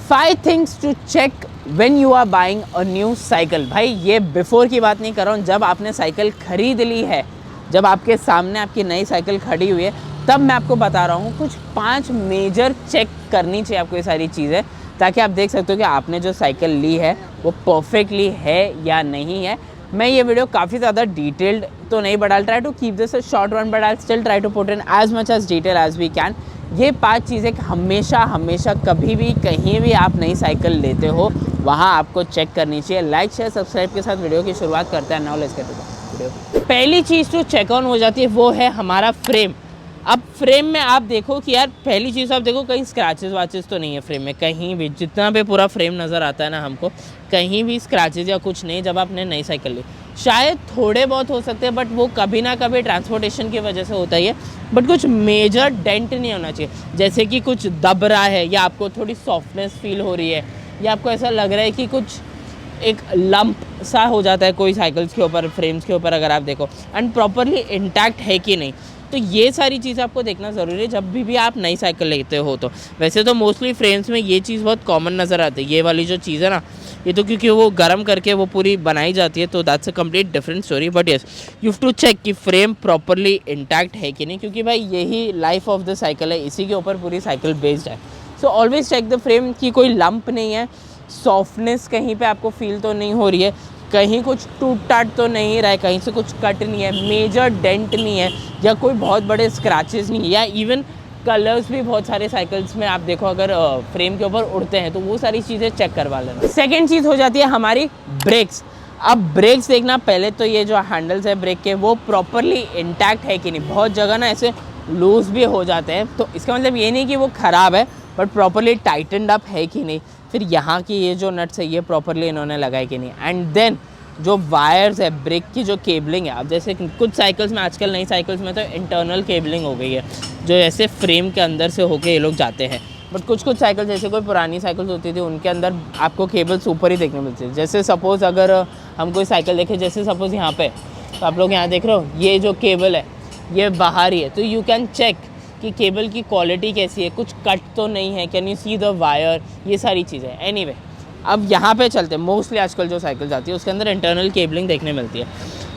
5 things to check when you are buying a new cycle. भाई ये before की बात नहीं कर रहा हूँ, जब आपने साइकिल खरीद ली है, जब आपके सामने आपकी नई साइकिल खड़ी हुई है, तब मैं आपको बता रहा हूँ कुछ 5 मेजर चेक करनी चाहिए आपको ये सारी चीज़ें, ताकि आप देख सकते हो कि आपने जो साइकिल ली है वो परफेक्टली है या नहीं है। मैं ये वीडियो काफ़ी ज़्यादा डिटेल्ड तो नहीं, but I try to keep this a short one, but I still try to put in as much as detail as we can. ये 5 चीज़ें हमेशा कभी भी कहीं भी आप नई साइकिल लेते हो वहाँ आपको चेक करनी चाहिए। लाइक शेयर सब्सक्राइब के साथ वीडियो की शुरुआत करते हैं। Now let's get to the video. पहली चीज़ जो चेक ऑन हो जाती है वो है हमारा फ्रेम। अब फ्रेम में आप देखो कि यार पहली चीज़ आप देखो कहीं स्क्रैचेस वाचेस तो नहीं है फ्रेम में, कहीं भी जितना भी पूरा फ्रेम नज़र आता है ना हमको, कहीं भी स्क्रैचेस या कुछ नहीं। जब आपने नई साइकिल ली शायद थोड़े बहुत हो सकते हैं, बट वो कभी ना कभी ट्रांसपोर्टेशन की वजह से होता ही है, बट कुछ मेजर डेंट नहीं होना चाहिए। जैसे कि कुछ दब रहा है, या आपको थोड़ी सॉफ्टनेस फील हो रही है, या आपको ऐसा लग रहा है कि कुछ एक लंप सा हो जाता है कोई साइकिल्स के ऊपर, फ्रेम्स के ऊपर, अगर आप देखो एंड प्रॉपरली इंटैक्ट है कि नहीं। तो ये सारी चीज़ आपको देखना ज़रूरी है जब भी आप नई साइकिल लेते हो। तो वैसे तो मोस्टली फ्रेम्स में ये चीज़ बहुत कॉमन नज़र आती है, ये वाली जो चीज़ है ना, ये तो क्योंकि वो गर्म करके वो पूरी बनाई जाती है, तो that's a complete different story. But yes, you have to check कि फ्रेम प्रॉपरली इंटैक्ट है कि नहीं, क्योंकि भाई यही लाइफ ऑफ द साइकिल है, इसी के ऊपर पूरी साइकिल बेस्ड है। So always check the frame कि कोई लंप नहीं है, सॉफ्टनेस कहीं पे आपको फील तो नहीं हो रही है, कहीं कुछ टूट टाट तो नहीं रहा है, कहीं से कुछ कट नहीं है, मेजर डेंट नहीं है, या कोई बहुत बड़े स्क्रैचेस नहीं है, या इवन कलर्स भी बहुत सारे साइकिल्स में आप देखो अगर फ्रेम के ऊपर उड़ते हैं, तो वो सारी चीज़ें चेक करवा लेना। सेकेंड चीज़ हो जाती है हमारी ब्रेक्स। अब ब्रेक्स देखना, पहले तो ये जो हैंडल्स है ब्रेक के वो प्रॉपरली इंटैक्ट है कि नहीं। बहुत जगह ना ऐसे लूज़ भी हो जाते हैं, तो इसका मतलब ये नहीं कि वो ख़राब है, बट प्रॉपरली टाइटनड अप है कि नहीं। फिर यहाँ की ये जो नट्स है ये प्रॉपरली इन्होंने लगाए कि नहीं। एंड देन जो वायर्स है, ब्रेक की जो केबलिंग है, अब जैसे कुछ साइकिल्स में, आजकल नई साइकिल्स में तो इंटरनल केबलिंग हो गई है, जो ऐसे फ्रेम के अंदर से होके ये लोग जाते हैं। बट कुछ साइकिल, जैसे कोई पुरानी साइकिल्स होती थी, उनके अंदर आपको केबल्स ऊपर ही देखने मिलती है। जैसे सपोज़ अगर हम कोई साइकिल देखें, जैसे सपोज़ यहाँ पे, तो आप लोग यहाँ देख रहे हो ये जो केबल है ये बाहर ही है, तो यू कैन चेक कि केबल की क्वालिटी कैसी है, कुछ कट तो नहीं है, can you see the wire, ये सारी चीज़ें। एनीवे, अब यहाँ पे चलते हैं। मोस्टली आजकल जो साइकिल आती है उसके अंदर इंटरनल केबलिंग देखने मिलती है,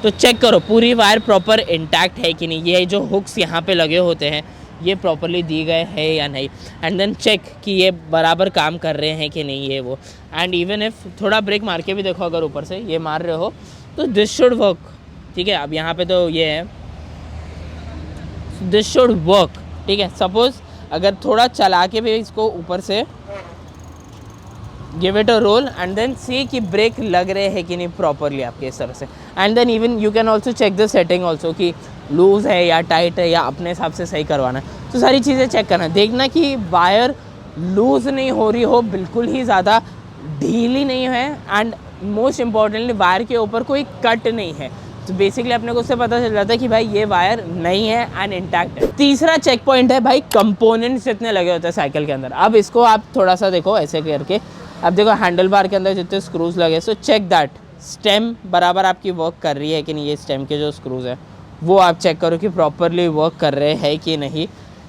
तो चेक करो पूरी वायर प्रॉपर इंटैक्ट है कि नहीं। ये जो हुक्स यहाँ पे लगे होते हैं ये प्रॉपरली दी गए हैं या नहीं, एंड देन चेक कि ये बराबर काम कर रहे हैं कि नहीं, ये वो। एंड इवन इफ थोड़ा ब्रेक मार के भी देखो, अगर ऊपर से ये मार रहे हो तो दिस शुड वर्क, ठीक है। अब यहाँ पे तो ये है, दिस शुड वर्क, ठीक है। सपोज़ अगर थोड़ा चला के भी इसको ऊपर से give it a roll and then see कि ब्रेक लग रहे हैं कि नहीं प्रॉपरली आपके इस तरह से। And then even you can also check the setting also कि लूज़ है या टाइट है, या अपने हिसाब से सही करवाना है। तो सारी चीज़ें चेक करना, देखना कि वायर लूज़ नहीं हो रही हो, बिल्कुल ही ज़्यादा ढीली नहीं है, एंड मोस्ट इम्पॉर्टेंटली वायर के ऊपर कोई कट नहीं है। तो बेसिकली अपने को उससे पता चल जाता है कि भाई ये वायर नहीं है एंड इंटैक्ट है। तीसरा चेक पॉइंट है भाई कंपोनेंट्स जितने लगे होते हैं साइकिल के अंदर। अब इसको आप थोड़ा सा देखो ऐसे करके, अब देखो हैंडल बार के अंदर जितने स्क्रूज लगे, सो चेक दैट स्टेम बराबर आपकी वर्क कर रही है कि नहीं। ये स्टेम के जो स्क्रूज है वो आप चेक करो कि प्रॉपरली वर्क कर रहे हैं कि नहीं।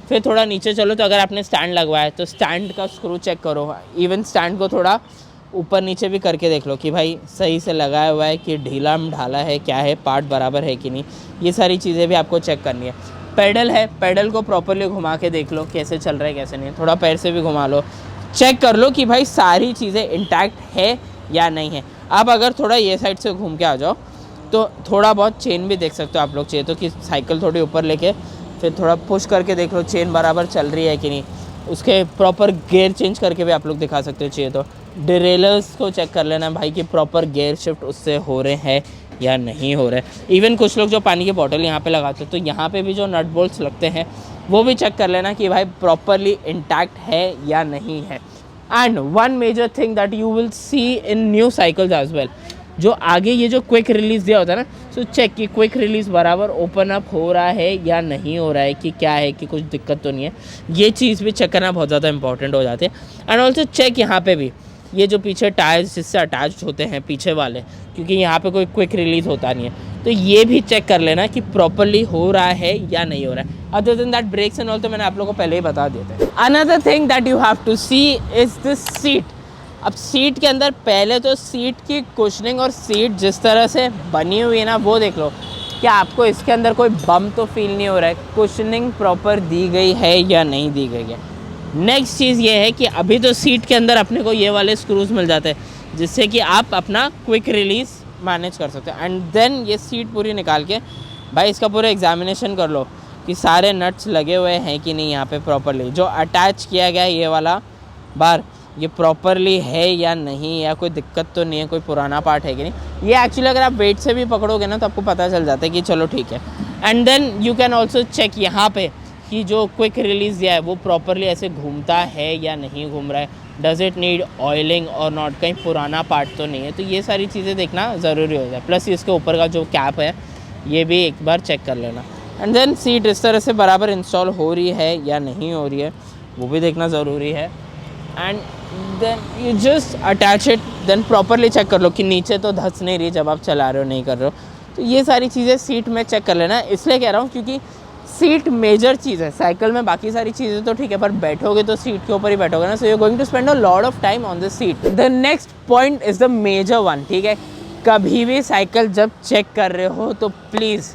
फिर थोड़ा नीचे चलो, तो अगर आपने स्टैंड लगवाया है तो स्टैंड का स्क्रू चेक करो। इवन स्टैंड को थोड़ा ऊपर नीचे भी करके देख लो कि भाई सही से लगाया हुआ है कि ढीला ढाला है, क्या है, पार्ट बराबर है कि नहीं। ये सारी चीज़ें भी आपको चेक करनी है। पेडल है, पेडल को प्रॉपरली घुमा के देख लो कैसे चल रहा है कैसे नहीं। थोड़ा पैर से भी घुमा लो, चेक कर लो कि भाई सारी चीज़ें इंटैक्ट है या नहीं है। अब अगर थोड़ा ये साइड से घूम के आ जाओ तो थोड़ा बहुत चेन भी देख सकते हो आप लोग, चाहिए तो कि साइकिल थोड़ी ऊपर लेके फिर थोड़ा पुश करके देख लो चेन बराबर चल रही है कि नहीं। उसके प्रॉपर गियर चेंज करके भी आप लोग दिखा सकते हो, चाहिए तो डिरेलर्स को चेक कर लेना भाई कि प्रॉपर गियर शिफ्ट उससे हो रहे हैं या नहीं हो रहे। इवन कुछ लोग जो पानी की बॉटल यहाँ पे लगाते हैं, तो यहाँ पे भी जो नट बोल्ट्स लगते हैं वो भी चेक कर लेना कि भाई प्रॉपरली इंटैक्ट है या नहीं है। And one major thing that you will see in new cycles as well, जो आगे ये जो क्विक रिलीज़ दिया होता है ना, सो चेक कि क्विक रिलीज़ बराबर ओपन अप हो रहा है या नहीं हो रहा है, कि क्या है कि कुछ दिक्कत तो नहीं है। ये चीज़ भी चेक करना बहुत ज़्यादा इंपॉर्टेंट हो जाती है। एंड ऑल्सो चेक यहाँ पे भी ये जो पीछे टायर्स जिससे अटैच्ड होते हैं पीछे वाले, क्योंकि यहाँ पे कोई क्विक रिलीज़ होता नहीं है, तो ये भी चेक कर लेना कि प्रॉपरली हो रहा है या नहीं हो रहा है। Other than that brakes and all तो मैंने आप लोगों को पहले ही बता दिए थे। Another thing that you have to see is the seat. अब सीट के अंदर पहले तो सीट की कुशनिंग और सीट जिस तरह से बनी हुई है ना वो देख लो, क्या आपको इसके अंदर कोई बम तो फील नहीं हो रहा है, कुशनिंग प्रॉपर दी गई है या नहीं दी गई है। नेक्स्ट चीज़ ये है कि अभी तो सीट के अंदर अपने को ये वाले स्क्रूज मिल जाते हैं जिससे कि आप अपना क्विक रिलीज़ मैनेज कर सकते हो। एंड देन ये सीट पूरी निकाल के भाई इसका पूरा एग्जामिनेशन कर लो कि सारे नट्स लगे हुए हैं कि नहीं यहाँ पे प्रॉपरली, जो अटैच किया गया है ये वाला बार ये प्रॉपरली है या नहीं, या कोई दिक्कत तो नहीं है, कोई पुराना पार्ट है कि नहीं। ये एक्चुअली अगर आप वेट से भी पकड़ोगे ना तो आपको पता चल जाता है कि चलो ठीक है। And then you can also check यहाँ पे कि जो क्विक रिलीज़ दिया है वो प्रॉपरली ऐसे घूमता है या नहीं घूम रहा है, डज़ इट नीड ऑयलिंग और नॉट, कहीं पुराना पार्ट तो नहीं है। तो ये सारी चीज़ें देखना ज़रूरी हो जाए। प्लस इसके ऊपर का जो कैप है ये भी एक बार चेक कर लेना। एंड देन सीट इस तरह से बराबर इंस्टॉल हो रही है या नहीं हो रही है वो भी देखना ज़रूरी है। And then you just attach it, then properly check कर लो कि नीचे तो धंस नहीं रही जब आप चला रहे हो, नहीं कर रहे हो। तो ये सारी चीज़ें सीट में चेक कर लेना। इसलिए कह रहा हूँ क्योंकि सीट मेजर चीज़ है साइकिल में, बाकी सारी चीज़ें तो ठीक है पर बैठोगे तो सीट के ऊपर ही बैठोगे ना, so you are going to spend a lot of time on the seat. The next point is the major one, ठीक है। कभी भी साइकिल जब चेक कर रहे हो तो प्लीज़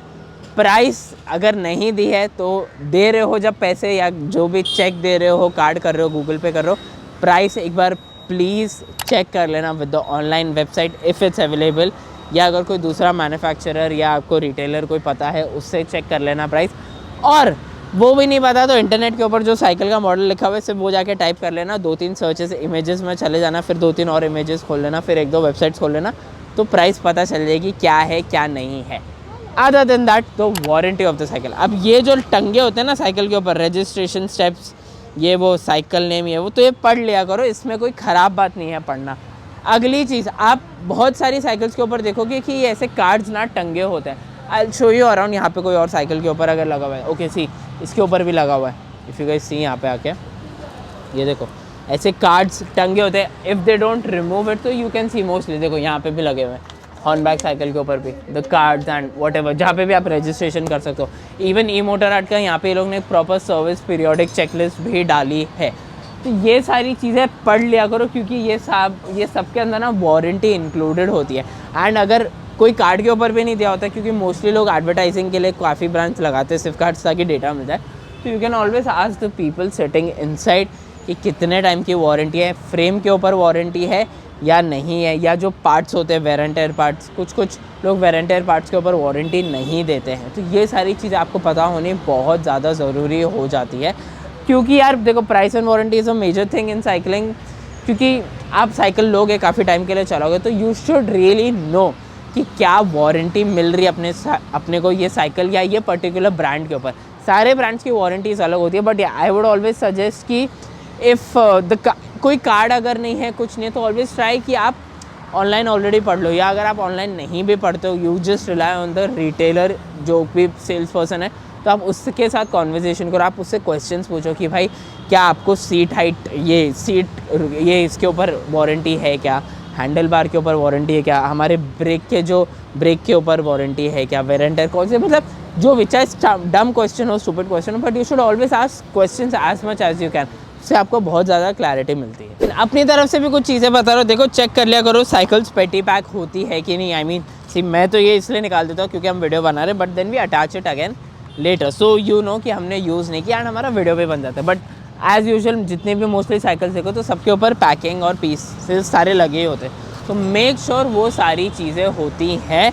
प्राइस अगर नहीं दी है तो दे रहे हो जब पैसे या जो भी चेक दे रहे हो, कार्ड कर रहे हो, गूगल पे कर रहे हो, प्राइस एक बार प्लीज़ चेक कर लेना with the online website if it's available, या अगर कोई दूसरा मैन्युफैक्चरर या आपको रिटेलर कोई पता है उससे चेक कर लेना प्राइस। और वो भी नहीं पता तो इंटरनेट के ऊपर जो साइकिल का मॉडल लिखा हुआ है सिर्फ वो जाके टाइप कर लेना, 2-3 सर्चेस इमेजेस में चले जाना, फिर 2-3 और इमेजेस खोल लेना, फिर 1-2 वेबसाइट्स खोल लेना, तो प्राइस पता चल जाएगी क्या है क्या नहीं है। Other than that the warranty of the cycle. अब ये जो टंगे होते हैं ना साइकिल के ऊपर, रजिस्ट्रेशन स्टेप्स, ये वो साइकिल नेम ये वो, तो ये पढ़ लिया करो, इसमें कोई ख़राब बात नहीं है पढ़ना। अगली चीज़, आप बहुत सारी साइकिल्स के ऊपर देखोगे कि ये ऐसे कार्ड्स ना टंगे होते हैं। आई शो यू अराउंड, यहाँ पे कोई और साइकिल के ऊपर अगर लगा हुआ है, ओके सी इसके ऊपर भी लगा हुआ है, इफ़ यू गाइस सी यहाँ पे आके ये देखो ऐसे कार्ड्स टंगे होते हैं। If they don't remove it तो यू कैन सी मोस्टली, देखो यहाँ पे भी लगे हुए हैं, हॉर्नबैक साइकिल के ऊपर भी the cards and what ever, जहाँ पे भी आप रजिस्ट्रेशन कर सकते हो। इवन ई मोटर आर्ट का यहाँ पे लोग ने प्रॉपर सर्विस पीरियोडिक चेकलिस्ट भी डाली है। तो ये सारी चीज़ें पढ़ लिया करो क्योंकि ये सब के अंदर ना वारंटी इंक्लूडेड होती है। एंड अगर कोई कार्ड के ऊपर भी नहीं दिया होता क्योंकि मोस्टली लोग एडवर्टाइजिंग के लिए काफ़ी ब्रांड्स लगाते हैं सिर्फ कार्ड्स ताकि डेटा मिल जाए, तो you can always ask the people sitting inside कि कितने टाइम की वारंटी है, फ्रेम के ऊपर वारंटी है या नहीं है, या जो पार्ट्स होते हैं वेयर एंड टेयर पार्ट्स, कुछ लोग वेयर एंड टेयर पार्ट्स के ऊपर वारंटी नहीं देते हैं। तो ये सारी चीज़ें आपको पता होनी बहुत ज़्यादा ज़रूरी हो जाती है क्योंकि यार देखो price and warranty is a major thing in cycling. क्योंकि आप साइकिल लोगे काफ़ी टाइम के लिए चलाओगे तो यू शुड रियली नो कि क्या वारंटी मिल रही है अपने को ये साइकिल या ये पर्टिकुलर ब्रांड के ऊपर। सारे ब्रांड्स की वारंटीज़ अलग होती है, but I would always suggest कि इफ़ कोई कार्ड अगर नहीं है कुछ नहीं तो ऑलवेज ट्राई कि आप ऑनलाइन ऑलरेडी पढ़ लो, या अगर आप ऑनलाइन नहीं भी पढ़ते हो you just rely on the retailer जो भी सेल्स पर्सन है, तो आप उसके साथ कॉन्वर्जेसन करो, आप उससे क्वेश्चंस पूछो कि भाई क्या आपको सीट हाइट ये इसके ऊपर वारंटी है क्या, हैंडल बार के ऊपर वारंटी है क्या, हमारे ब्रेक के ऊपर वारंटी है क्या, वेयर एंड टेयर कौन से, मतलब जो विच इज डम क्वेश्चन हो, स्टूपिड क्वेश्चन हो, but you should always ask questions as much as you can. उससे आपको बहुत ज़्यादा क्लैरिटी मिलती है। अपनी तरफ से भी कुछ चीज़ें बता रहा हूँ, देखो चेक कर लिया करो साइकिल्स पेटी पैक होती है कि नहीं। आई मीन सी मैं तो ये इसलिए निकाल देता हूँ क्योंकि हम वीडियो बना रहे हैं, but then we attach it again later so you know कि हमने यूज़ नहीं किया एंड हमारा वीडियो भी बन जाता है। बट एज़ यूजुअल जितने भी मोस्टली साइकिल्स देखो तो सबके ऊपर पैकिंग और पीसेस सारे लगे ही होते हैं, तो मेक श्योर वो सारी चीज़ें होती हैं।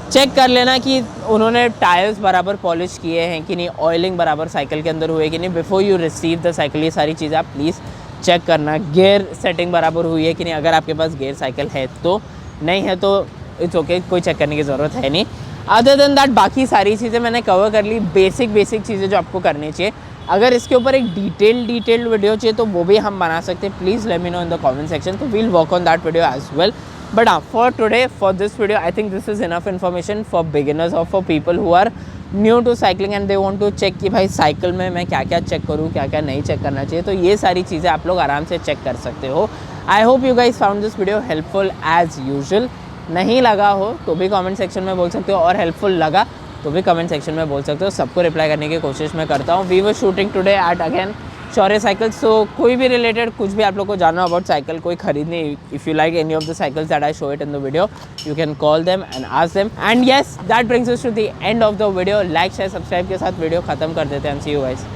चेक कर लेना कि उन्होंने टायर्स बराबर पॉलिश किए हैं कि नहीं, ऑयलिंग बराबर साइकिल के अंदर हुए कि नहीं before you receive the cycle. ये सारी चीज़ें आप प्लीज़ चेक करना। गियर सेटिंग बराबर हुई है कि नहीं, अगर आपके पास गियर साइकिल है तो, नहीं है तो इट्स ओके, कोई चेक करने की ज़रूरत है नहीं। अदर देन दैट बाकी सारी चीज़ें मैंने कवर कर ली, बेसिक चीज़ें जो आपको करनी चाहिए। अगर इसके ऊपर एक डिटेल्ड वीडियो चाहिए तो वो भी हम बना सकते हैं, please let me know in the comment section, तो we'll work on that video as well. But for today, for this video, I think this is enough information for beginners or for people who are new to cycling and they want to check कि भाई cycle में मैं क्या क्या check करूँ, क्या क्या नहीं चेक करना चाहिए। तो ये सारी चीज़ें आप लोग आराम से चेक कर सकते हो। I hope you guys found this video helpful as usual. नहीं लगा हो तो भी कमेंट सेक्शन में बोल सकते हो, और हेल्पफुल लगा तो भी कमेंट सेक्शन में बोल सकते हो। सबको रिप्लाई करने की कोशिश मैं करता हूँ। We were shooting today at again Shaurya cycle. So कोई भी रिलेटेड कुछ भी आप लोग को जानना अबाउट साइकिल, कोई खरीदनी, if you like any of the cycles that I show it in the video, you can call them and ask them. And yes, that brings us to the end of the video. Like share subscribe के साथ video खत्म कर देते हैं। See you guys.